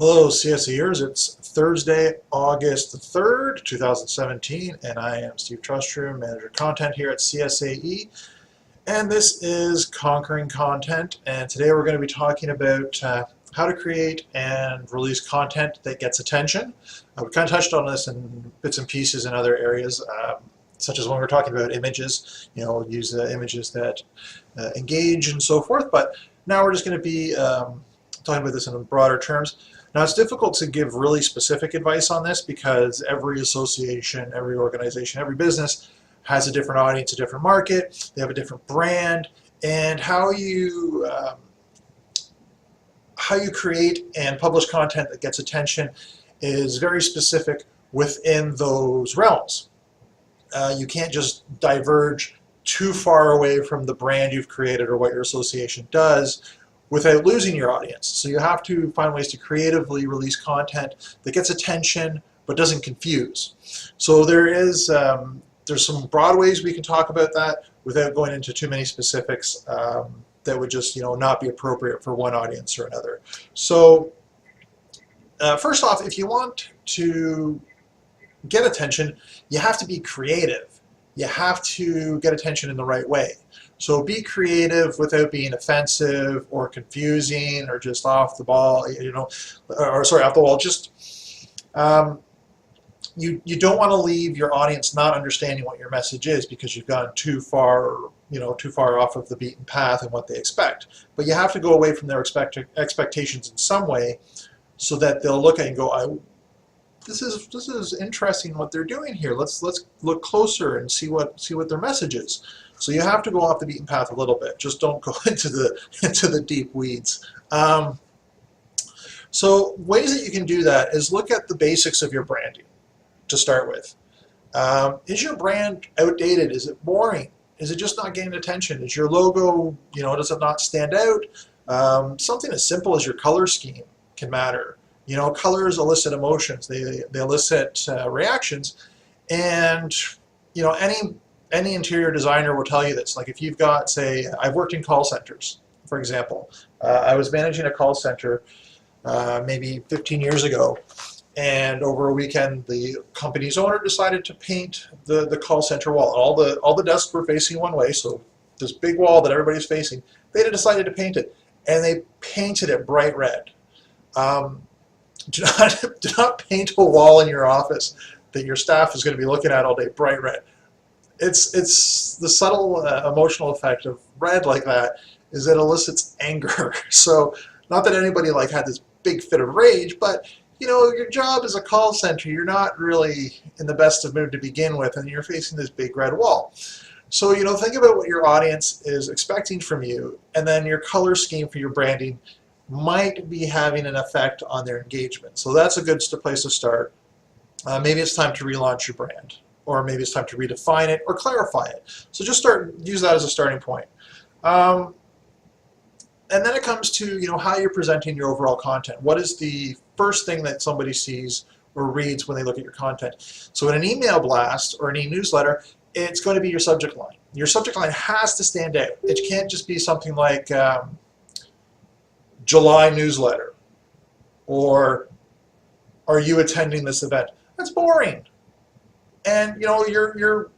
Hello CSAEers, it's Thursday, August the 3rd, 2017, and I am Steve Trustrum, Manager Content here at CSAE, and this is Conquering Content, and today we're going to be talking about how to create and release content that gets attention. We kind of touched on this in bits and pieces in other areas, such as when we're talking about images, use images that engage and so forth, but now we're just going to be talking about this in broader terms. Now, it's difficult to give really specific advice on this because every association, every organization, every business has a different audience, a different market, they have a different brand, and how you create and publish content that gets attention is very specific within those realms. You can't just diverge too far away from the brand you've created or what your association does without losing your audience. So you have to find ways to creatively release content that gets attention but doesn't confuse. So there's some broad ways we can talk about that without going into too many specifics that would just not be appropriate for one audience or another. So first off, if you want to get attention, you have to be creative. You have to get attention in the right way. So be creative without being offensive or confusing or just off the ball, or sorry, off the wall. Just you don't want to leave your audience not understanding what your message is because you've gone too far off of the beaten path and what they expect. But you have to go away from their expectations in some way so that they'll look at it and go, this is interesting what they're doing here. Let's look closer and see what their message is. So you have to go off the beaten path a little bit. Just don't go into the deep weeds. So ways that you can do that is look at the basics of your branding to start with. Is your brand outdated? Is it boring? Is it just not getting attention? Is your logo, does it not stand out? Something as simple as your color scheme can matter. Colors elicit emotions. They elicit reactions, and any interior designer will tell you this. Like if you've got, say, I've worked in call centers, for example. I was managing a call center maybe 15 years ago, and over a weekend, the company's owner decided to paint the call center wall. All the desks were facing one way, so this big wall that everybody's facing, they decided to paint it, and they painted it bright red. Do not paint a wall in your office that your staff is going to be looking at all day bright red. It's the subtle emotional effect of red like that is that it elicits anger. So not that anybody had this big fit of rage, but your job as a call center, you're not really in the best of mood to begin with, and you're facing this big red wall. So think about what your audience is expecting from you, and then your color scheme for your branding might be having an effect on their engagement. So that's a good place to start. Maybe it's time to relaunch your brand, or maybe it's time to redefine it or clarify it. So just use that as a starting point. And then it comes to how you're presenting your overall content. What is the first thing that somebody sees or reads when they look at your content? So in an email blast or an e-newsletter, it's going to be your subject line. Your subject line has to stand out. It can't just be something like July newsletter, or are you attending this event? That's boring. And your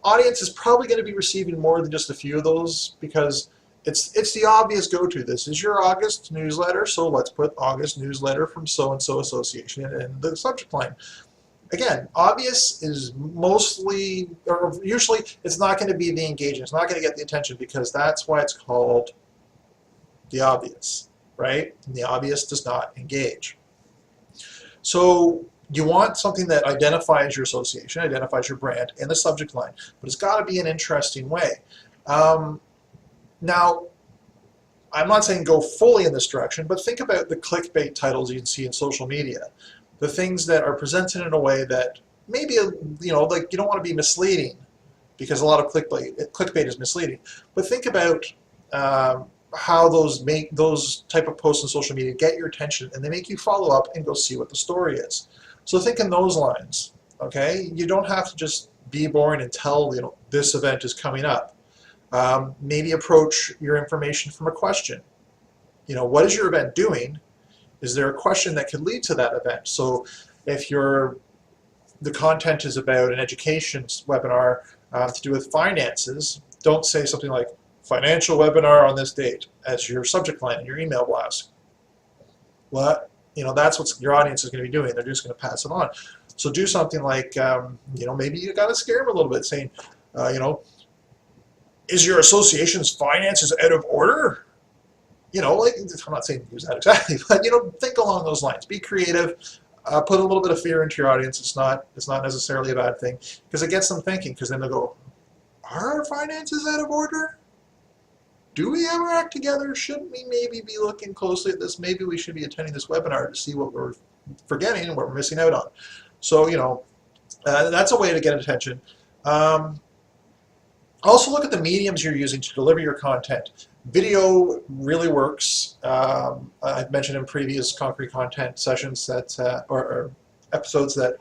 audience is probably going to be receiving more than just a few of those because it's the obvious go-to. This is your August newsletter, so let's put August newsletter from so-and-so association in the subject line. Again, obvious is mostly, or usually, it's not going to be the engagement. It's not going to get the attention because that's why it's called the obvious, right? And the obvious does not engage. So you want something that identifies your association, identifies your brand in the subject line, but it's got to be an interesting way. Now, I'm not saying go fully in this direction, but think about the clickbait titles you can see in social media. The things that are presented in a way that maybe, you don't want to be misleading because a lot of clickbait is misleading. But think about how those type of posts on social media get your attention, and they make you follow up and go see what the story is. So think in those lines, okay? You don't have to just be boring and tell this event is coming up. Maybe approach your information from a question. What is your event doing? Is there a question that could lead to that event? So if the content is about an education webinar to do with finances, don't say something like financial webinar on this date as your subject line in your email blast. What? That's what your audience is going to be doing. They're just going to pass it on. So do something like, maybe you got to scare them a little bit, saying, is your association's finances out of order? I'm not saying use that exactly, but think along those lines. Be creative. Put a little bit of fear into your audience. It's not necessarily a bad thing, because it gets them thinking. Because then they'll go, are our finances out of order? Do we have our act together? Shouldn't we maybe be looking closely at this? Maybe we should be attending this webinar to see what we're forgetting and what we're missing out on. So, that's a way to get attention. Also look at the mediums you're using to deliver your content. Video really works. I've mentioned in previous Concrete Content sessions that, or episodes, that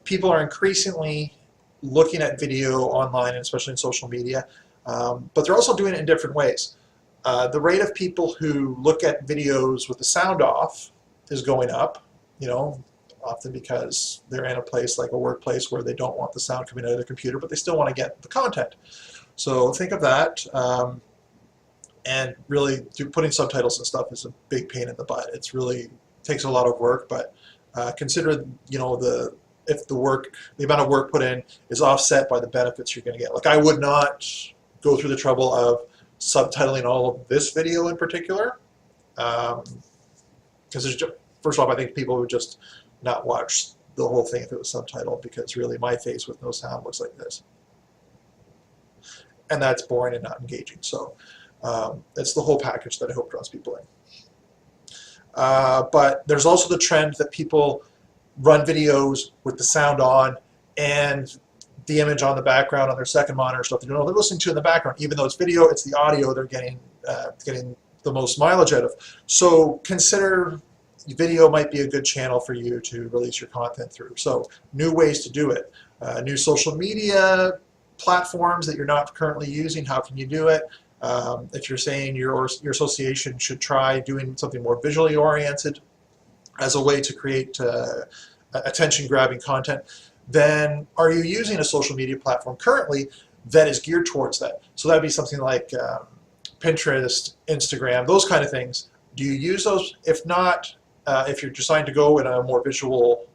people are increasingly looking at video online, and especially in social media. But they're also doing it in different ways. The rate of people who look at videos with the sound off is going up, often because they're in a place like a workplace where they don't want the sound coming out of their computer, but they still want to get the content. So think of that. And really, putting subtitles and stuff is a big pain in the butt. It's really takes a lot of work, but consider, if the amount of work put in is offset by the benefits you're going to get. Like, I would not go through the trouble of subtitling all of this video in particular, because first off, I think people would just not watch the whole thing if it was subtitled, because really my face with no sound looks like this, and that's boring and not engaging. So it's the whole package that I hope draws people in. But there's also the trend that people run videos with the sound on and the image on the background on their second monitor, stuff they're listening to in the background. Even though it's video, it's the audio they're getting the most mileage out of. So consider video might be a good channel for you to release your content through. So new ways to do it. New social media platforms that you're not currently using, how can you do it? If you're saying your association should try doing something more visually oriented as a way to create attention-grabbing content, then are you using a social media platform currently that is geared towards that? So that'd be something like Pinterest, Instagram, those kind of things. Do you use those? If not, if you're deciding to go in a more visual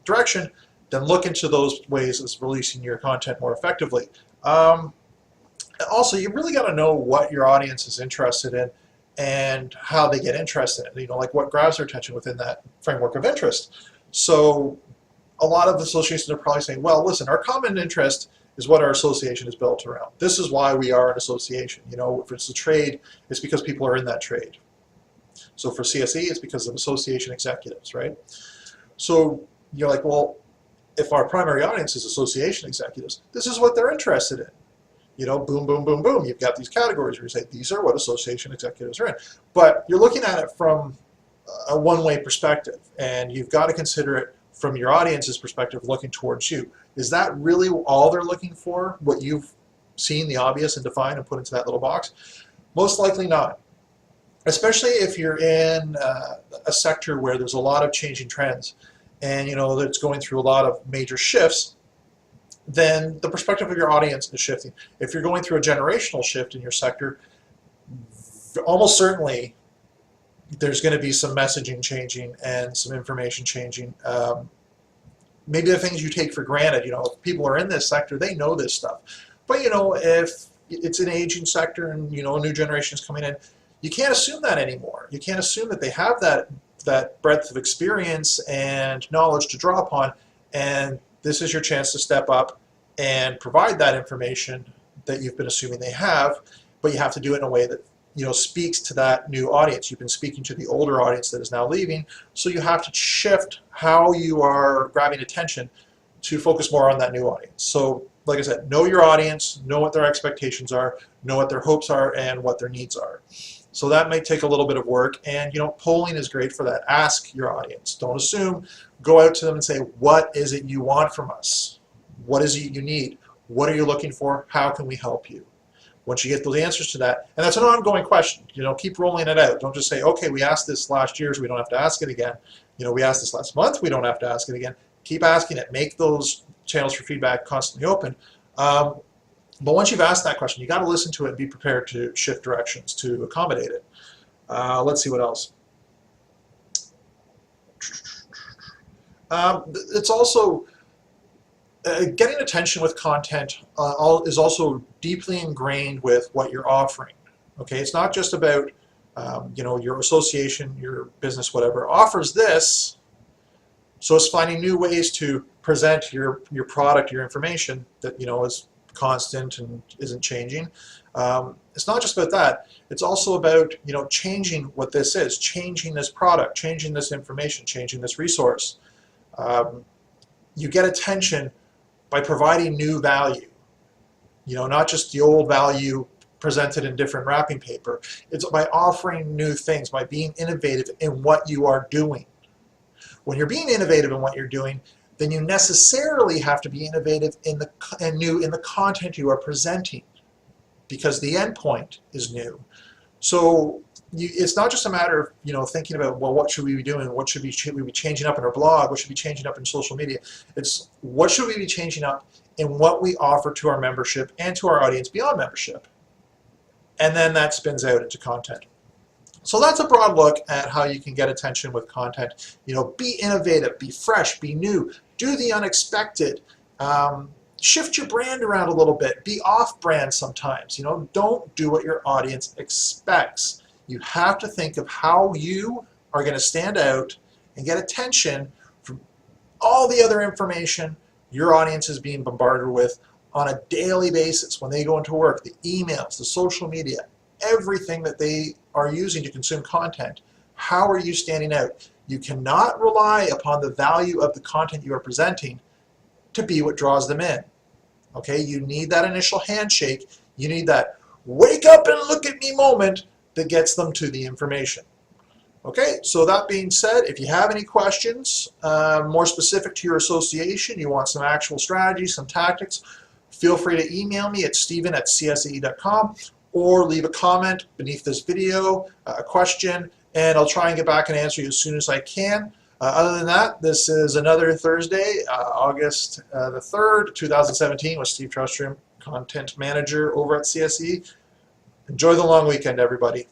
direction, then look into those ways of releasing your content more effectively. Also, you really got to know what your audience is interested in and how they get interested in it. Like what grabs their attention within that framework of interest. So a lot of associations are probably saying, well, listen, our common interest is what our association is built around. This is why we are an association. If it's a trade, it's because people are in that trade. So for CSAE, it's because of association executives, right? So you're like, well, if our primary audience is association executives, this is what they're interested in. Boom, boom, boom, boom. You've got these categories where you say, these are what association executives are in. But you're looking at it from a one-way perspective, and you've got to consider it from your audience's perspective looking towards you. Is that really all they're looking for, what you've seen, the obvious, and defined and put into that little box? Most likely not. Especially if you're in a sector where there's a lot of changing trends, and that it's going through a lot of major shifts, then the perspective of your audience is shifting. If you're going through a generational shift in your sector, almost certainly there's going to be some messaging changing and some information changing. Maybe the things you take for granted, if people are in this sector, they know this stuff. But if it's an aging sector and a new generation is coming in, you can't assume that anymore. You can't assume that they have that breadth of experience and knowledge to draw upon, and this is your chance to step up and provide that information that you've been assuming they have, but you have to do it in a way that speaks to that new audience. You've been speaking to the older audience that is now leaving, so you have to shift how you are grabbing attention to focus more on that new audience. So like I said, know your audience, know what their expectations are, know what their hopes are, and what their needs are. So that may take a little bit of work, and polling is great for that. Ask your audience. Don't assume. Go out to them and say, what is it you want from us? What is it you need? What are you looking for? How can we help you? Once you get those answers to that, and that's an ongoing question, keep rolling it out. Don't just say, okay, we asked this last year, so we don't have to ask it again. We asked this last month, we don't have to ask it again. Keep asking it. Make those channels for feedback constantly open. But once you've asked that question, you got to listen to it and be prepared to shift directions to accommodate it. Let's see what else. It's also getting attention with content is also deeply ingrained with what you're offering. Okay, it's not just about your association, your business, whatever offers this. So it's finding new ways to present your product, your information that is constant and isn't changing. It's not just about that. It's also about changing what this is, changing this product, changing this information, changing this resource. You get attention by providing new value, not just the old value presented in different wrapping paper. It's by offering new things, by being innovative in what you are doing. When you're being innovative in what you're doing, then you necessarily have to be innovative and new in the content you are presenting, because the end point is new. So it's not just a matter of thinking about, well, what should we be doing? What should we be changing up in our blog? What should we be changing up in social media? It's what should we be changing up in what we offer to our membership and to our audience beyond membership? And then that spins out into content. So that's a broad look at how you can get attention with content. Be innovative, be fresh, be new, do the unexpected. Shift your brand around a little bit. Be off-brand sometimes. Don't do what your audience expects. You have to think of how you are going to stand out and get attention from all the other information your audience is being bombarded with on a daily basis when they go into work, the emails, the social media, everything that they are using to consume content. How are you standing out? You cannot rely upon the value of the content you are presenting to be what draws them in. Okay, you need that initial handshake. You need that wake up and look at me moment that gets them to the information. Okay, so that being said, if you have any questions more specific to your association, you want some actual strategies, some tactics, feel free to email me at steven@csae.com or leave a comment beneath this video, a question, and I'll try and get back and answer you as soon as I can. Other than that, this is another Thursday, August the 3rd, 2017 with Steve Trustrum, Content Manager over at CSAE. Enjoy the long weekend, everybody.